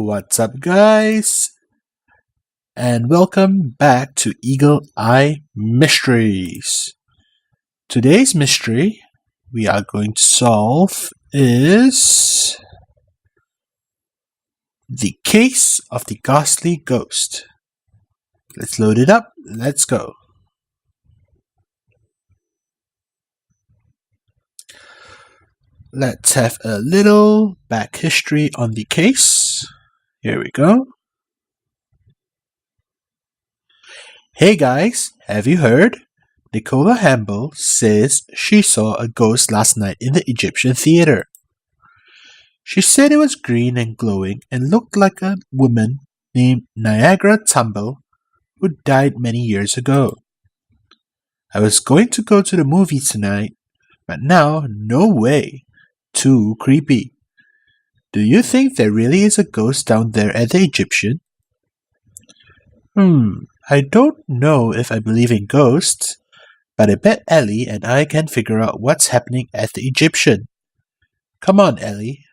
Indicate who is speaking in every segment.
Speaker 1: What's up, guys? And welcome back to Eagle Eye Mysteries. Today's mystery we are going to solve is the case of the ghastly ghost. Let's load it up. Let's go. Let's have a little back history on the case. Here we go. Hey guys, have you heard? Nicola Hamble says she saw a ghost last night in the Egyptian theater. She said it was green and glowing and looked like a woman named Niagara Tumble who died many years ago. I was going to go to the movie tonight, but now, no way. Too creepy. Do you think there really is a ghost down there at the Egyptian? I don't know if I believe in ghosts, but I bet Ellie and I can figure out what's happening at the Egyptian. Come on, Ellie.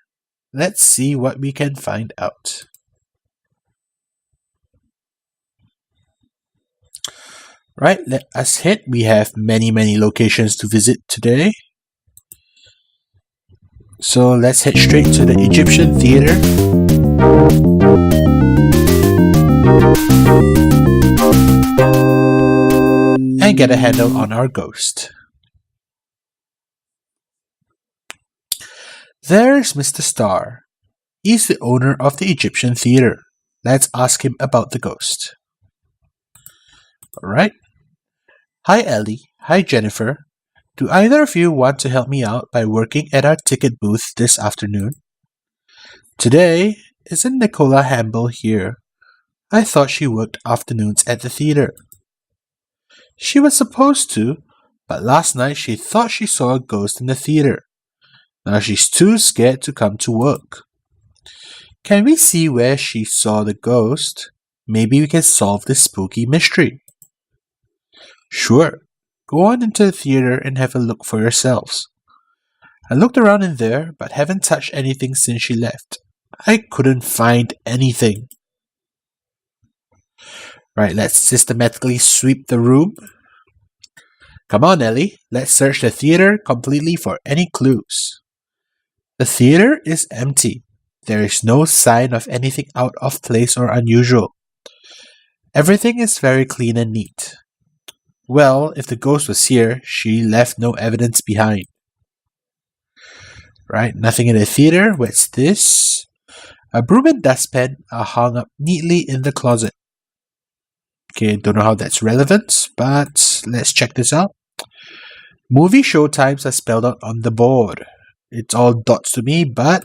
Speaker 1: Let's see what we can find out. Right, let us hit. We have many locations to visit today. So let's head straight to the Egyptian theater. And get a handle on our ghost. There's Mr. Starr. He's the owner of the Egyptian theater. Let's ask him about the ghost. Alright. Hi Ellie. Hi Jennifer. Do either of you want to help me out by working at our ticket booth this afternoon? Today, isn't Nicola Hamble here? I thought she worked afternoons at the theater. She was supposed to, but last night she thought she saw a ghost in the theater. Now she's too scared to come to work. Can we see where she saw the ghost? Maybe we can solve this spooky mystery. Sure. Go on into the theater and have a look for yourselves. I looked around in there, but haven't touched anything since she left. I couldn't find anything. Right, let's systematically sweep the room. Come on, Ellie. Let's search the theater completely for any clues. The theater is empty. There is no sign of anything out of place or unusual. Everything is very clean and neat. Well, if the ghost was here, she left no evidence behind. Right, nothing in the theater. What's this? A broom and dustpan are hung up neatly in the closet. Okay, don't know how that's relevant, but let's check this out. Movie show times are spelled out on the board. It's all dots to me, but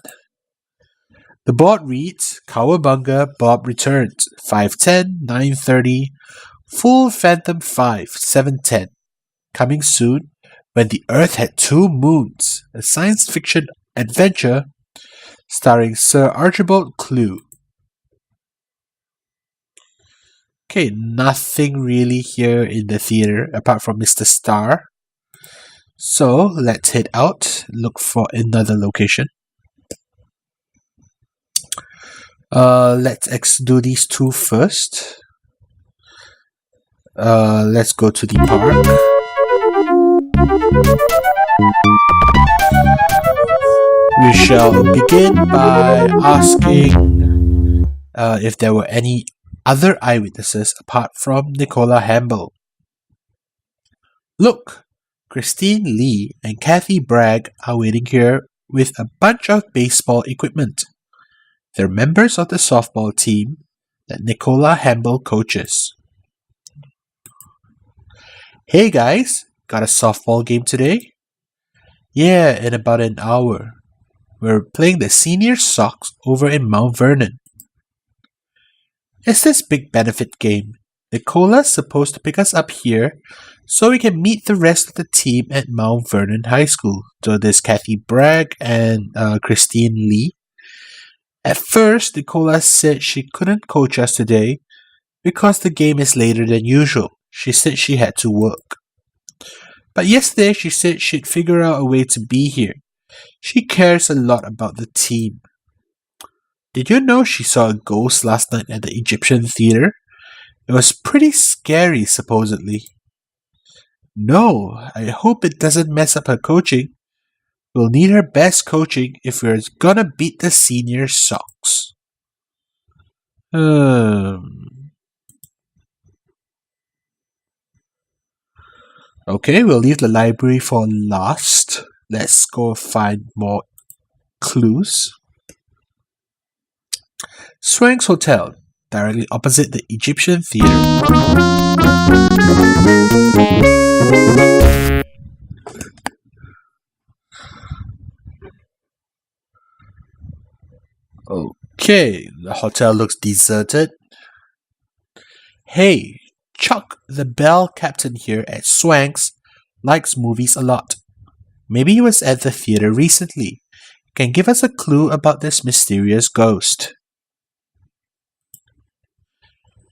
Speaker 1: the board reads, Cowabunga Bob returns, 5:10, 9:30, Full Phantom 5, 7:10. Coming soon, When the Earth Had Two Moons, a science fiction adventure starring Sir Archibald Clue. Okay, nothing really here in the theater apart from Mr. Starr. So let's head out, look for another location. Let's do these two first. Let's go to the park. We shall begin by asking if there were any other eyewitnesses apart from Nicola Hamble. Look, Christine Lee and Kathy Bragg are waiting here with a bunch of baseball equipment. They're members of the softball team that Nicola Hamble coaches. Hey guys, got a softball game today? Yeah, in about an hour. We're playing the Senior Sox over in Mount Vernon. It's this big benefit game. Nicola's supposed to pick us up here so we can meet the rest of the team at Mount Vernon High School. So there's Kathy Bragg and Christine Lee. At first, Nicola said she couldn't coach us today because the game is later than usual. She said she had to work. But yesterday she said she'd figure out a way to be here. She cares a lot about the team. Did you know she saw a ghost last night at the Egyptian theater? It was pretty scary, supposedly. No, I hope it doesn't mess up her coaching. We'll need her best coaching if we're gonna beat the senior socks. Okay, we'll leave the library for last. Let's go find more clues. Swanks Hotel, directly opposite the Egyptian theater. Okay, the hotel looks deserted. Hey, Chuck, the bell captain here at Swanks, likes movies a lot. Maybe he was at the theater recently. Can give us a clue about this mysterious ghost.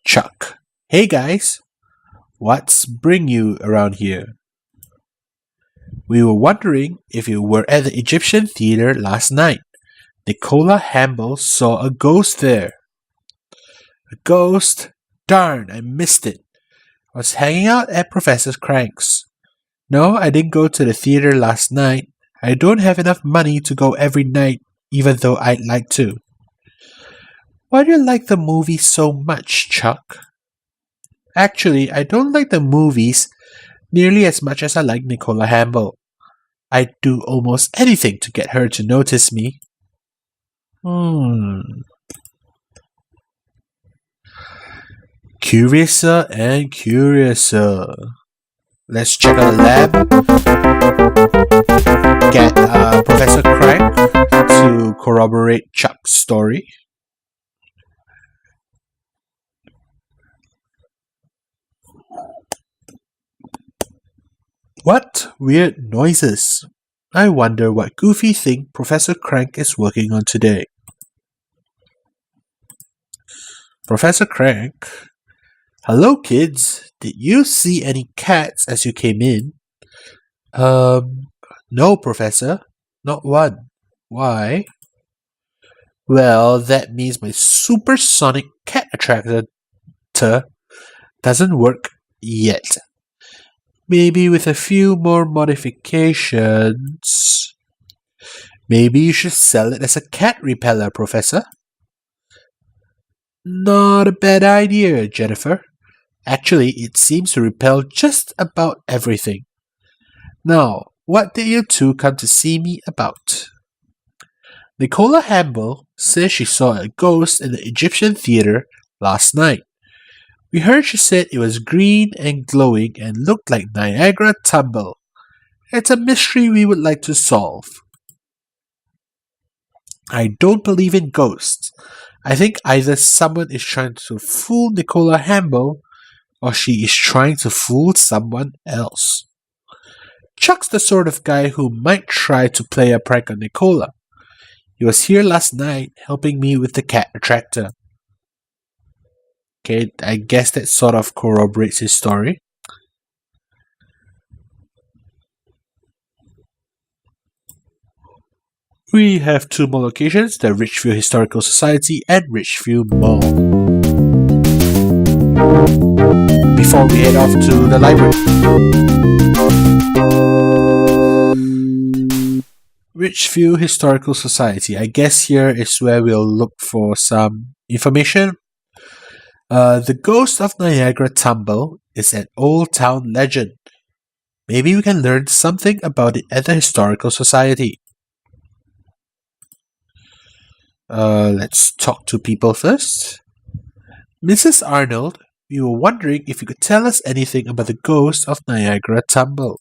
Speaker 1: Chuck, hey guys, what's bring you around here? We were wondering if you were at the Egyptian theater last night. Nicola Hamble saw a ghost there. A ghost? Darn, I missed it. I was hanging out at Professor Crank's. No, I didn't go to the theater last night. I don't have enough money to go every night, even though I'd like to. Why do you like the movie so much, Chuck? Actually, I don't like the movies nearly as much as I like Nicola Hamble. I'd do almost anything to get her to notice me. Curiouser and curiouser. Let's check out the lab. Get Professor Crank to corroborate Chuck's story. What weird noises? I wonder what goofy thing Professor Crank is working on today. Professor Crank? Hello, kids. Did you see any cats as you came in? No, Professor. Not one. Why? Well, that means my supersonic cat attractor doesn't work yet. Maybe with a few more modifications. Maybe you should sell it as a cat repeller, Professor. Not a bad idea, Jennifer. Actually, it seems to repel just about everything. Now, what did you two come to see me about? Nicola Hamble says she saw a ghost in the Egyptian theater last night. We heard she said it was green and glowing and looked like Niagara Tumble. It's a mystery we would like to solve. I don't believe in ghosts. I think either someone is trying to fool Nicola Hamble or she is trying to fool someone else. Chuck's the sort of guy who might try to play a prank on Nicola. He was here last night helping me with the cat attractor. Okay, I guess that sort of corroborates his story. We have two more locations, the Richview Historical Society and Richview Mall. Before we head off to the library. Richview Historical Society. I guess here is where we'll look for some information. The ghost of Niagara Tumble is an old town legend. Maybe we can learn something about it at the Historical Society. Let's talk to people first. Mrs. Arnold, we were wondering if you could tell us anything about the ghost of Niagara Tumble.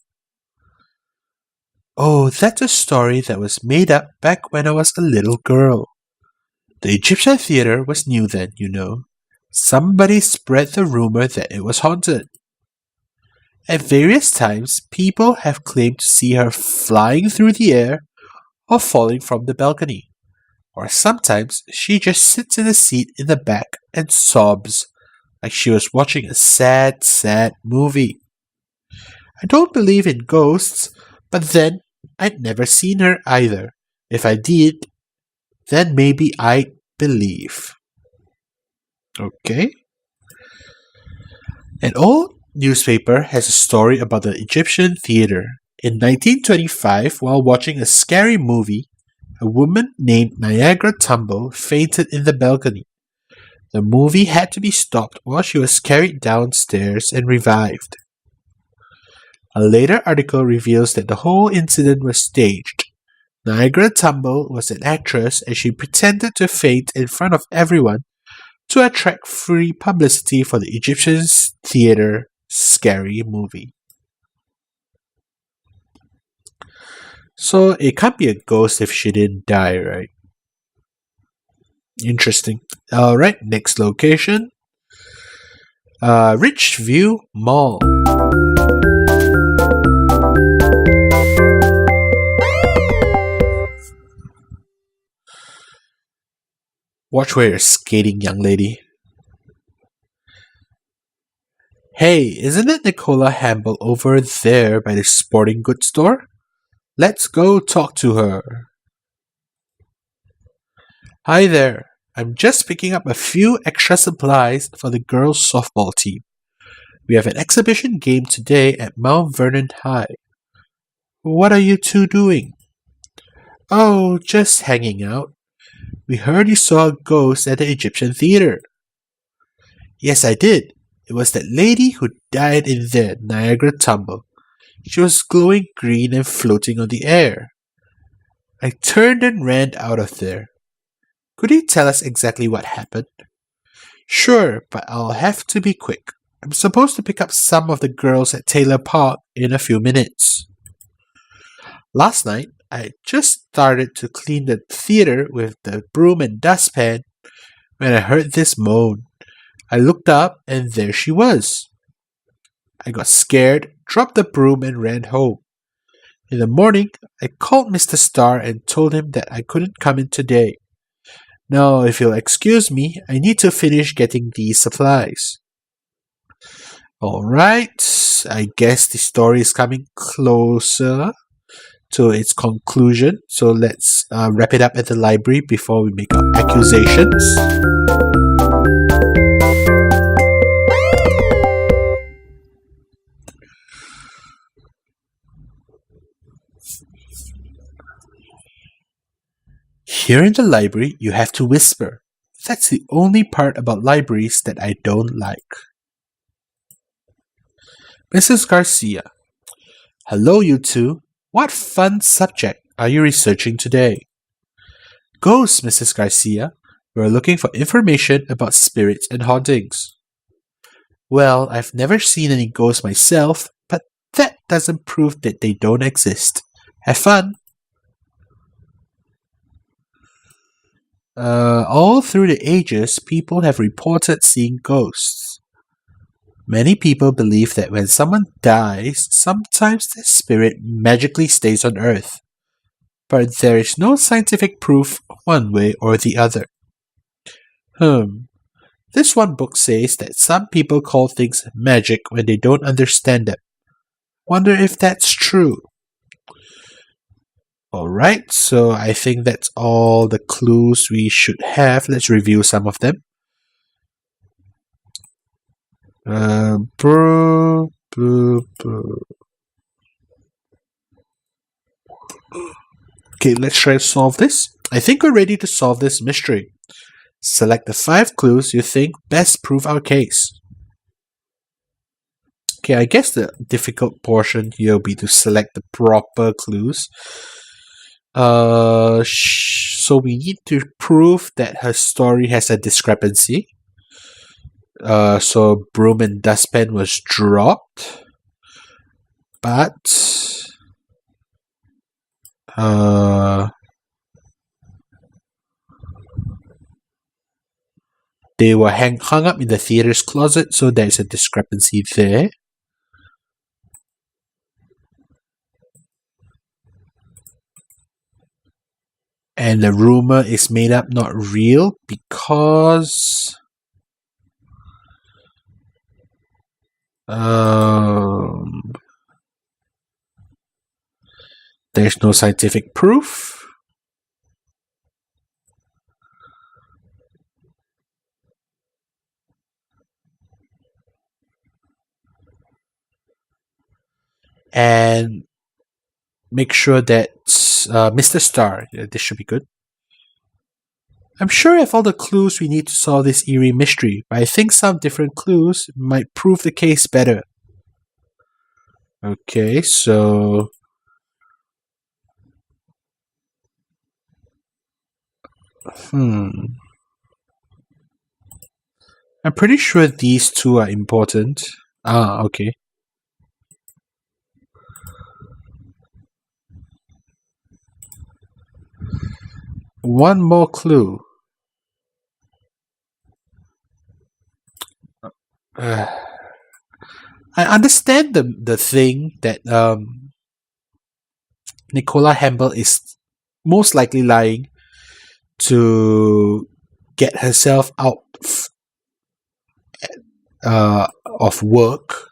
Speaker 1: Oh, that's a story that was made up back when I was a little girl. The Egyptian theater was new then, you know. Somebody spread the rumor that it was haunted. At various times, people have claimed to see her flying through the air or falling from the balcony. Or sometimes she just sits in a seat in the back and sobs like she was watching a sad, sad movie. I don't believe in ghosts, but then I'd never seen her either. If I did, then maybe I'd believe. Okay. An old newspaper has a story about the Egyptian theater. In 1925, while watching a scary movie, a woman named Niagara Tumble fainted in the balcony. The movie had to be stopped while she was carried downstairs and revived. A later article reveals that the whole incident was staged. Niagara Tumble was an actress and she pretended to faint in front of everyone to attract free publicity for the Egyptian theater scary movie. So it can't be a ghost if she didn't die, right? Interesting. Alright, next location. Richview Mall. Watch where you're skating, young lady. Hey, isn't it Nicola Hamble over there by the sporting goods store? Let's go talk to her. Hi there. I'm just picking up a few extra supplies for the girls' softball team. We have an exhibition game today at Mount Vernon High. What are you two doing? Oh, just hanging out. We heard you saw a ghost at the Egyptian theater. Yes, I did. It was that lady who died in there, Niagara Tumble. She was glowing green and floating on the air. I turned and ran out of there. Could you tell us exactly what happened? Sure, but I'll have to be quick. I'm supposed to pick up some of the girls at Taylor Park in a few minutes. Last night, I just started to clean the theater with the broom and dustpan when I heard this moan. I looked up and there she was. I got scared, dropped the broom and ran home. In the morning, I called Mr. Starr and told him that I couldn't come in today. Now, if you'll excuse me, I need to finish getting these supplies. Alright, I guess the story is coming closer to its conclusion. So let's wrap it up at the library before we make our accusations. Here in the library, you have to whisper. That's the only part about libraries that I don't like. Mrs. Garcia. Hello, you two. What fun subject are you researching today? Ghosts, Mrs. Garcia. We're looking for information about spirits and hauntings. Well, I've never seen any ghosts myself, but that doesn't prove that they don't exist. Have fun! All through the ages, people have reported seeing ghosts. Many people believe that when someone dies, sometimes their spirit magically stays on Earth. But there is no scientific proof one way or the other. This one book says that some people call things magic when they don't understand them. Wonder if that's true. Alright, so I think that's all the clues we should have. Let's review some of them. Okay, let's try to solve this. I think we're ready to solve this mystery. Select the 5 clues you think best prove our case. Okay, I guess the difficult portion here will be to select the proper clues. So we need to prove that her story has a discrepancy. So broom and dustpan was dropped, but they were hung up in the theater's closet, so there's a discrepancy there. And the rumor is made up, not real, because there's no scientific proof. and make sure that Mr. Star, this should be good. I'm sure I have all the clues we need to solve this eerie mystery, but I think some different clues might prove the case better. Okay, so I'm pretty sure these two are important. Okay. One more clue. I understand the thing that Nicola Hambel is most likely lying to get herself out of work.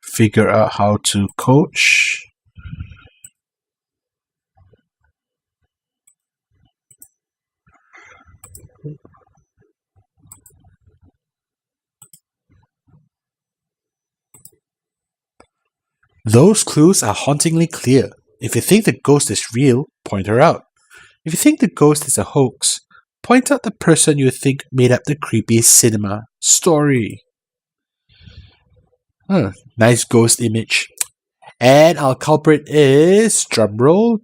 Speaker 1: Figure out how to coach. Those clues are hauntingly clear. If you think the ghost is real, point her out. If you think the ghost is a hoax, point out the person you think made up the creepy cinema story. Nice ghost image. And our culprit is, drumroll,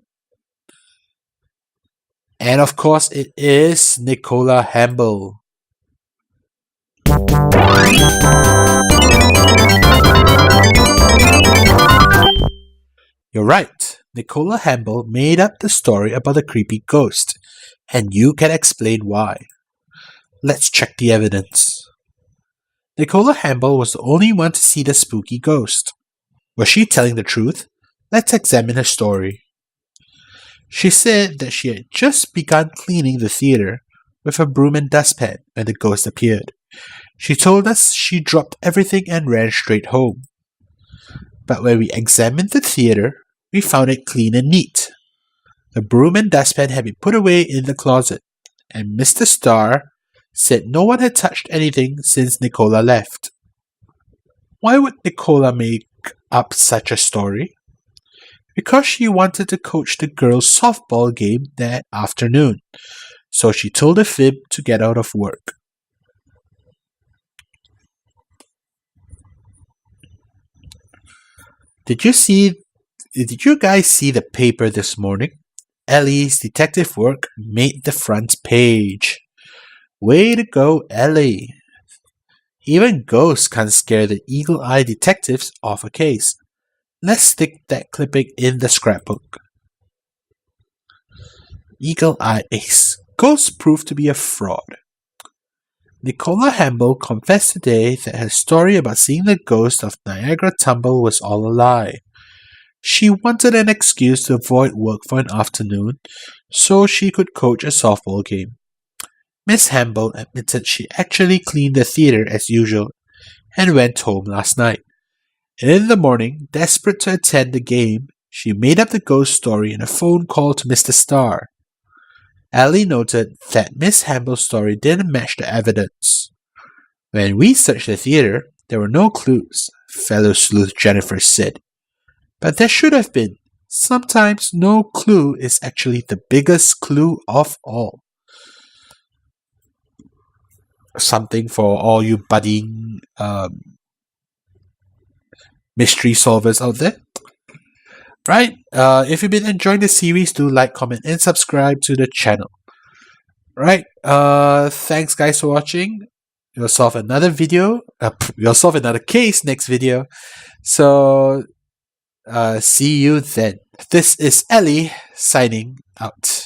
Speaker 1: and of course it is Nicola Hambel. You're right. Nicola Hambel made up the story about the creepy ghost, and you can explain why. Let's check the evidence. Nicola Hambel was the only one to see the spooky ghost. Was she telling the truth? Let's examine her story. She said that she had just begun cleaning the theater with a broom and dustpan when the ghost appeared. She told us she dropped everything and ran straight home. But when we examined the theater, we found it clean and neat. The broom and dustpan had been put away in the closet, and Mr. Starr said no one had touched anything since Nicola left. Why would Nicola make up such a story? Because she wanted to coach the girls' softball game that afternoon, so she told a fib to get out of work. Did you guys see the paper this morning? Ellie's detective work made the front page. Way to go, Ellie. Even ghosts can't scare the eagle-eyed detectives off a case. Let's stick that clipping in the scrapbook. Eagle-eyed ace. Ghosts proved to be a fraud. Nicola Hambel confessed today that her story about seeing the ghost of Niagara Tumble was all a lie. She wanted an excuse to avoid work for an afternoon so she could coach a softball game. Miss Hambel admitted she actually cleaned the theater as usual and went home last night. In the morning, desperate to attend the game, she made up the ghost story in a phone call to Mr. Starr. Ellie noted that Miss Hambel's story didn't match the evidence. When we searched the theater, there were no clues, fellow sleuth Jennifer said. But there should have been. Sometimes no clue is actually the biggest clue of all. Something for all you budding mystery solvers out there. Right? If you've been enjoying the series, do like, comment, and subscribe to the channel. Right? Thanks guys for watching. We'll solve another video. We'll solve another case next video. So see you then. This is Ellie signing out.